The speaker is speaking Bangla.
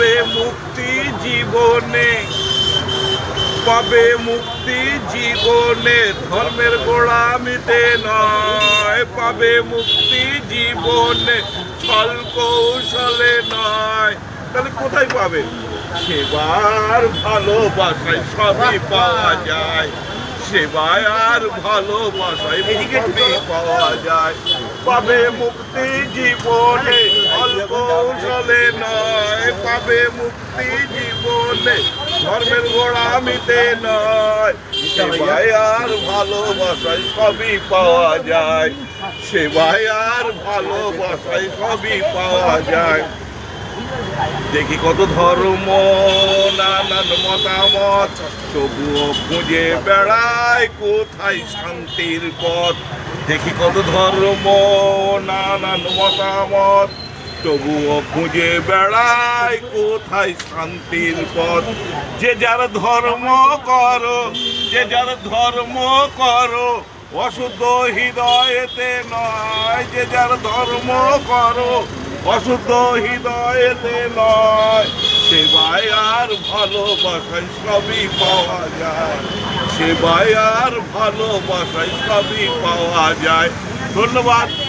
পাবে মুক্তি জীবনে, পাবে মুক্তি জীবনে, ধর্মের গোলামিতে নয়। পাবে মুক্তি জীবনে, ছল কৌশলে নয়। তাহলে কোথায় পাবে? সেবার ভালোবাসায় সবই পাওয়া যায়। সেবায় আর ভালোবাসায় মুক্তি পাওয়া যায়। পাবে মুক্তি জীবনে, ছল কৌশলে নয়। পাবে মুক্তি জীবনে, ধর্মের গোলামিতে নয়। সেবায় আর ভালোবাসায় সবই পাওয়া যায়। সেবায় আর ভালোবাসায় সবই পাওয়া যায়। দেখি কত ধর্ম, নানান মতামত, তবুও খুঁজে বেড়ায় কোথায় শান্তির পথ। দেখি কত ধর্ম, নানান মতামত, তবুও খুঁজে বেড়ায় কোথায় শান্তির পথ। যে যার ধর্ম করো, যে যার ধর্ম করো, অশুদ্ধ হৃদয়েতে নয়। যে যার ধর্ম করো, অশুদ্ধ হৃদয়েতে নয়। সেবায় আর ভালোবাসায় সবই পাওয়া যায়। সেবায় আর ভালোবাসায় সবই পাওয়া যায়। ধন্যবাদ।